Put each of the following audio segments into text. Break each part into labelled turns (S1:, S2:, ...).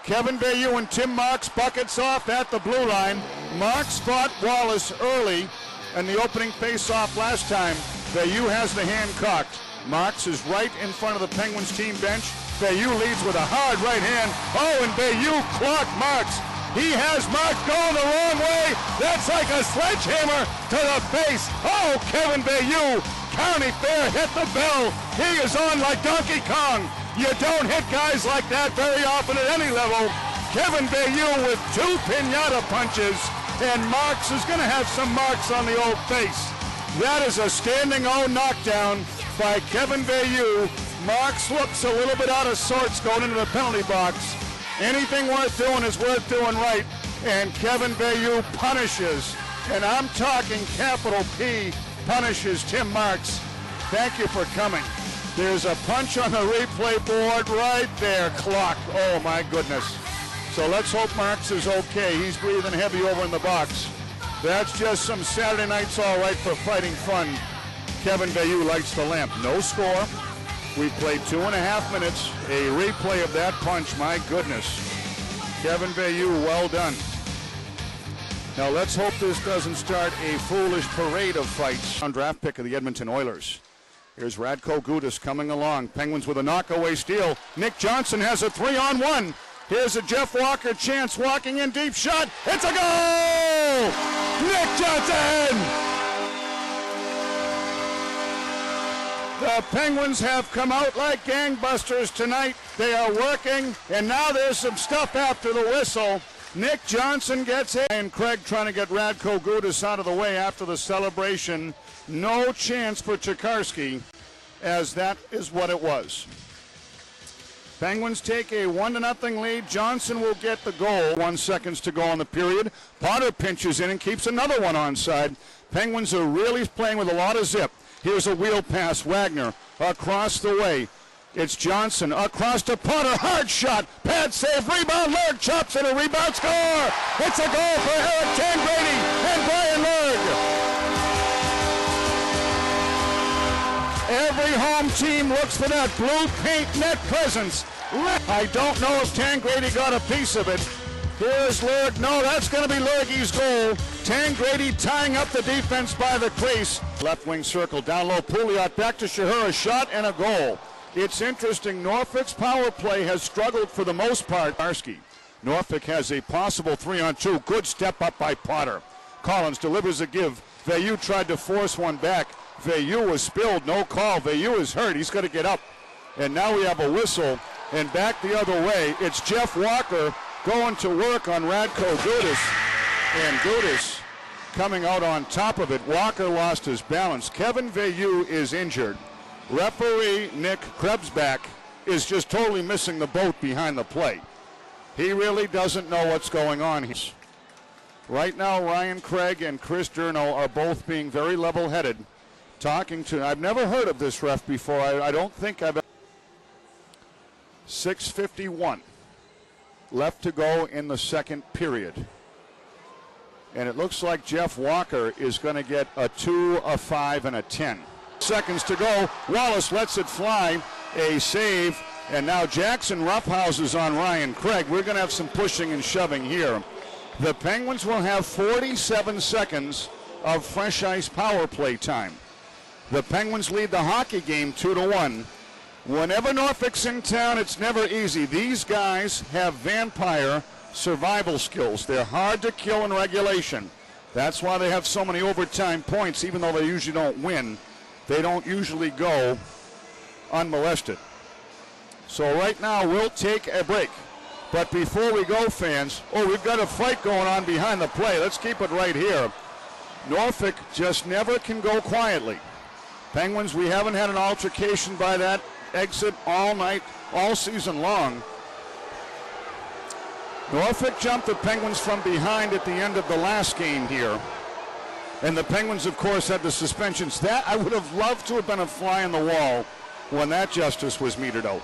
S1: Kevin Bayou and Tim Marks buckets off at the blue line. Marks fought Wallace early in the opening face-off last time. Bayou has the hand cocked. Marks is right in front of the Penguins team bench. Bayou leads with a hard right hand. Oh, and Bayou clocked Marks. He has Marks going the wrong way. That's like a sledgehammer to the face. Oh, Kevin Bayou, county fair, hit the bell. He is on like Donkey Kong. You don't hit guys like that very often at any level. Kevin Bayou with 2 pinata punches, and Marks is going to have some marks on the old face. That is a standing O knockdown by Kevin Bayou. Marks looks a little bit out of sorts going into the penalty box. Anything worth doing is worth doing right, and Kevin Bayou punishes, and I'm talking capital P, punishes Tim Marks. Thank you for coming. There's a punch on the replay board right there, clocked. Oh my goodness. So let's hope Marks is okay. He's breathing heavy over in the box. That's just some Saturday nights all right for fighting fun. Kevin Bayou lights the lamp. No score. We played 2.5 minutes. A replay of that punch, my goodness. Kevin Bayou, well done. Now let's hope this doesn't start a foolish parade of fights. On draft pick of the Edmonton Oilers. Here's Radko Gudas coming along. Penguins with a knockaway steal. Nick Johnson has a 3-on-1. Here's a Jeff Walker chance, walking in, deep shot. It's a goal! Nick Johnson! The Penguins have come out like gangbusters tonight. They are working, and now there's some stuff after the whistle. Nick Johnson gets it, and Craig trying to get Radko Gudas out of the way after the celebration. No chance for Chikarsky, as that is what it was. Penguins take a 1-0 lead. Johnson will get the goal. 1 seconds to go in the period. Potter pinches in and keeps another one onside. Penguins are really playing with a lot of zip. Here's a wheel pass. Wagner across the way. It's Johnson across to Potter. Hard shot. Pad save. Rebound. Lurg chops it. A rebound score. It's a goal for Eric Tangradi and Brian Lurg. Every home team looks for that blue paint net presence. I don't know if Tangradi got a piece of it. Here's Lurg. No, that's going to be Lurgie's goal. Tangradi tying up the defense by the crease. Left wing circle, down low, Pouliot back to Shahur, a shot and a goal. It's interesting, Norfolk's power play has struggled for the most part. Norfolk has a possible 3-on-2. Good step up by Potter. Collins delivers a give. Bayou tried to force one back. Bayou was spilled, no call. Bayou is hurt, he's got to get up. And now we have a whistle, and back the other way, it's Jeff Walker going to work on Radko Gudas, and Gudas coming out on top of it. Walker lost his balance. Kevin Bayou is injured. Referee Nick Krebsbach is just totally missing the boat behind the play. He really doesn't know what's going on here. Right now, Ryan Craig and Chris Durno are both being very level-headed. I've never heard of this ref before. I don't think I've. 6:51 left to go in the second period. And it looks like Jeff Walker is going to get a 2, a 5, and a 10. Seconds to go. Wallace lets it fly. A save. And now Jackson roughhouses on Ryan Craig. We're going to have some pushing and shoving here. The Penguins will have 47 seconds of fresh ice power play time. The Penguins lead the hockey game 2-1. Whenever Norfolk's in town, it's never easy. These guys have vampire survival skills. They're hard to kill in regulation. That's why they have so many overtime points. Even though they usually don't win, they don't usually go unmolested. So right now, we'll take a break. But before we go, fans, we've got a fight going on behind the play. Let's keep it right here. Norfolk just never can go quietly. Penguins, we haven't had an altercation by that exit all night, all season long. Norfolk jumped the Penguins from behind at the end of the last game here. And the Penguins, of course, had the suspensions. That I would have loved to have been a fly on the wall when that justice was meted out.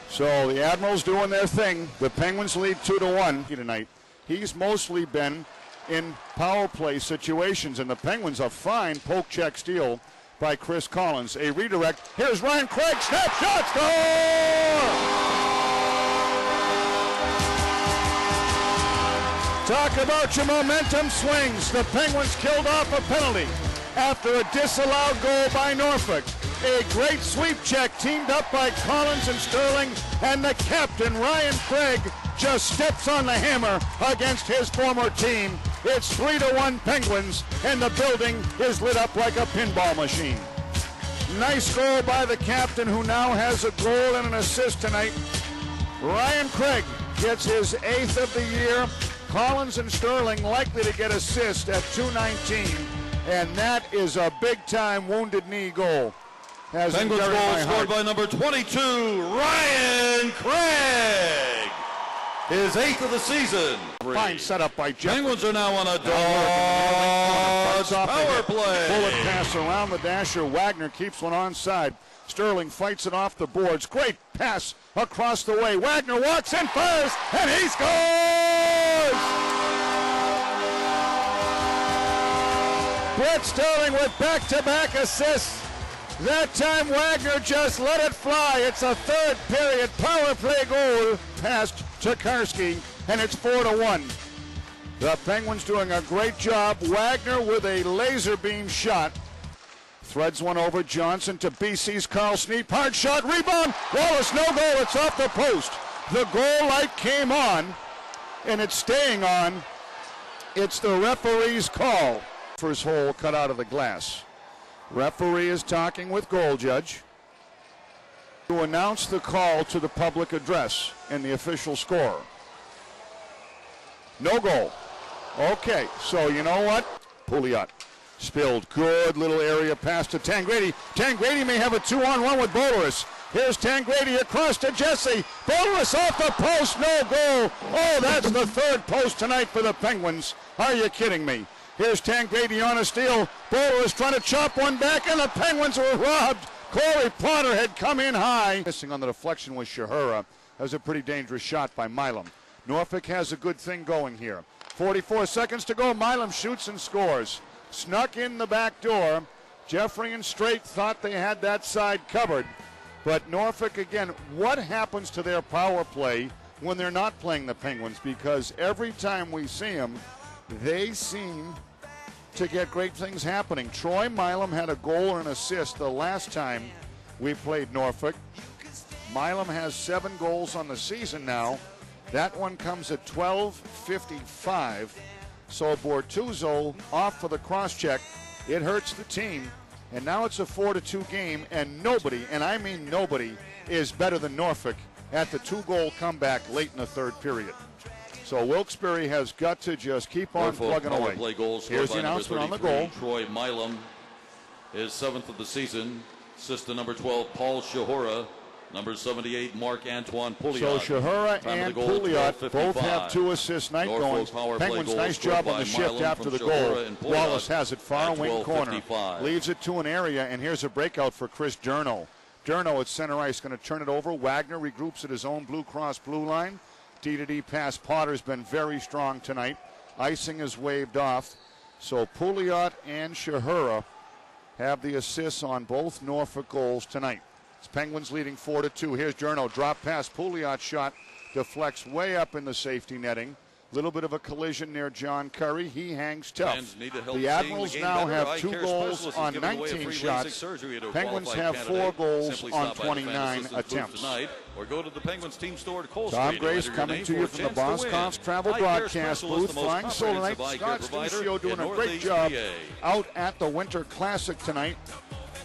S1: So the Admirals doing their thing. The Penguins lead 2-1 tonight. He's mostly been in power play situations, and the Penguins a fine poke check steal by Chris Collins. A redirect. Here's Ryan Craig. Snap shot. Score! Talk about your momentum swings. The Penguins killed off a penalty after a disallowed goal by Norfolk. A great sweep check teamed up by Collins and Sterling, and the captain, Ryan Craig, just steps on the hammer against his former team. It's 3-1 Penguins, and the building is lit up like a pinball machine. Nice goal by the captain, who now has a goal and an assist tonight. Ryan Craig gets his 8th of the year. Collins and Sterling likely to get assists at 2:19, and that is a big-time wounded knee goal.
S2: Penguins goal scored by number 22, Ryan Craig. His 8th of the season.
S1: Fine setup by Jeff.
S2: Penguins are now on a Dodge power play.
S1: Bullet pass around the dasher. Wagner keeps one onside. Sterling fights it off the boards. Great pass across the way. Wagner walks in first, and he scores! Brett Sterling with back-to-back assists. That time Wagner just let it fly. It's a third period power play goal past Tokarski, and it's 4-1. The Penguins doing a great job. Wagner with a laser beam shot. Threads one over. Johnson to BC's Carl Sneap. Hard shot, rebound. Wallace, no goal. It's off the post. The goal light came on, and it's staying on. It's the referee's call. First hole cut out of the glass. Referee is talking with goal judge to announce the call to the public address and the official score. No goal. Okay, so you know what? Pouliot spilled. Good little area pass to Tangradi. Tangradi may have a 2-on-1 with Boulris. Here's Tangradi across to Jesse. Boulris off the post. No goal. Oh, that's the third post tonight for the Penguins. Are you kidding me? Here's Tangradi on a steal. Boulris trying to chop one back, and the Penguins were robbed. Corey Potter had come in high. Missing on the deflection was Shahura. That was a pretty dangerous shot by Milam. Norfolk has a good thing going here. 44 seconds to go. Milam shoots and scores. Snuck in the back door. Jeffrey and Strait thought they had that side covered. But Norfolk, again, what happens to their power play when they're not playing the Penguins? Because every time we see them, they seem to get great things happening. Troy Milam had a goal or an assist the last time we played Norfolk. Milam has 7 goals on the season now. That one comes at 12:55. So Bortuzzo off for the cross-check. It hurts the team. And now it's a 4-2 game, and nobody, and I mean nobody, is better than Norfolk at the 2-goal comeback late in the third period. So Wilkes-Barre has got to just keep on plugging away. Here's the announcement on the goal.
S2: Troy Milam, his 7th of the season. Assist to number 12, Paul Shahura. Number 78, Marc-Antoine Pouliot.
S1: So Shahura and Pouliot both have 2 assists night going. Penguins, nice job on the shift after the goal. Wallace has it far wing corner. Leaves it to an area, and here's a breakout for Chris Durno. Durno at center ice going to turn it over. Wagner regroups at his own Blue Cross blue line. D-to-D pass. Potter's been very strong tonight. Icing is waved off. So Pouliot and Shahura have the assists on both Norfolk goals tonight. It's Penguins leading 4-2. Here's Durno. Drop pass. Pouliot shot deflects way up in the safety netting. Little bit of a collision near John Curry. He hangs tough. The Admirals now have 2 goals on 19 shots. Penguins have 4 goals on 29 attempts.
S2: Or go to the Penguins team store at Cole
S1: Tom
S2: Street.
S1: Grace coming to you from the Boscov's Travel Broadcast booth. Flying solo tonight. Scott Stuccio doing a great job out at the Winter Classic tonight.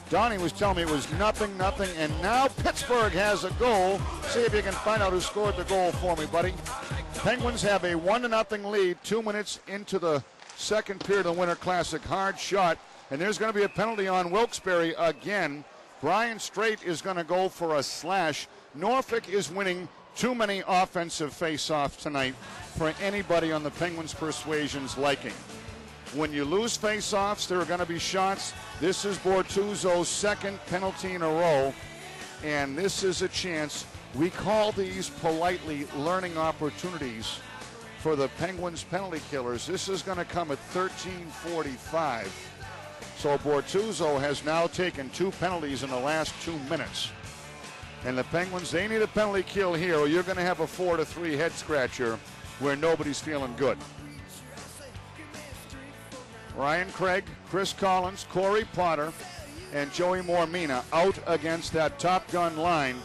S1: Donnie was telling me it was nothing, and now Pittsburgh has a goal. See if you can find out who scored the goal for me, buddy. Penguins have a 1-0 lead, 2 minutes into the second period of the Winter Classic. Hard shot, and there's going to be a penalty on Wilkes-Barre again. Brian Strait is going to go for a slash. Norfolk is winning too many offensive face-offs tonight for anybody on the Penguins' persuasion's liking. When you lose face-offs, there are going to be shots. This is Bortuzzo's 2nd penalty in a row, and this is a chance. We call these politely learning opportunities for the Penguins penalty killers. This is going to come at 13:45. So Bortuzzo has now taken 2 penalties in the last 2 minutes. And the Penguins, they need a penalty kill here, or you're going to have a 4-3 head scratcher where nobody's feeling good. Ryan Craig, Chris Collins, Corey Potter, and Joey Mormina out against that Top Gun line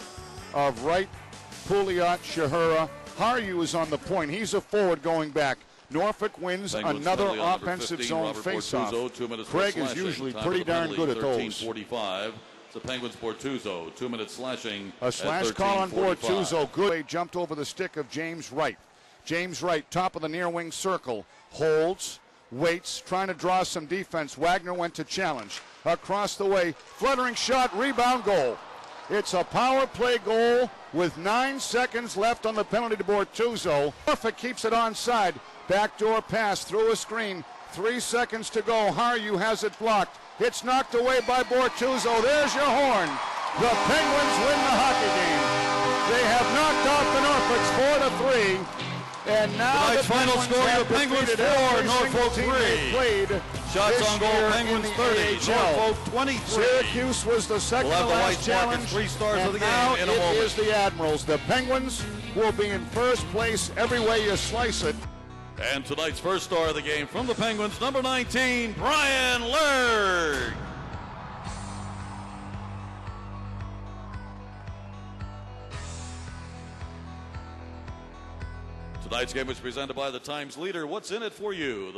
S1: of Wright, Pouliot, Shahura. Haryu is on the point. He's a forward going back. Norfolk wins another offensive zone faceoff. Craig is usually pretty darn good at those.
S2: The Penguins Bortuzzo, 2 minutes slashing.
S1: A slash call on Bortuzzo. Good. Jumped over the stick of James Wright. James Wright, top of the near wing circle. Holds, waits, trying to draw some defense. Wagner went to challenge. Across the way, fluttering shot, rebound, goal. It's a power play goal with 9 seconds left on the penalty to Bortuzzo. Norfolk keeps it onside. Backdoor pass through a screen. 3 seconds to go. Haryu has it blocked. It's knocked away by Bortuzzo. There's your horn. The Penguins win the hockey game. They have knocked off the Norfolks 4-3. And now
S2: tonight's final score, the Penguins 4, Norfolk 3. Shots on goal, Penguins 30, Norfolk 23.
S1: Syracuse was the second to last challenge.
S2: 3 stars
S1: and
S2: of the game
S1: now
S2: in a
S1: it
S2: moment.
S1: is the Admirals. The Penguins will be in first place every way you slice it.
S2: And tonight's first star of the game from the Penguins, number 19, Brian Lerg. Tonight's game was presented by the Times Leader. What's in it for you?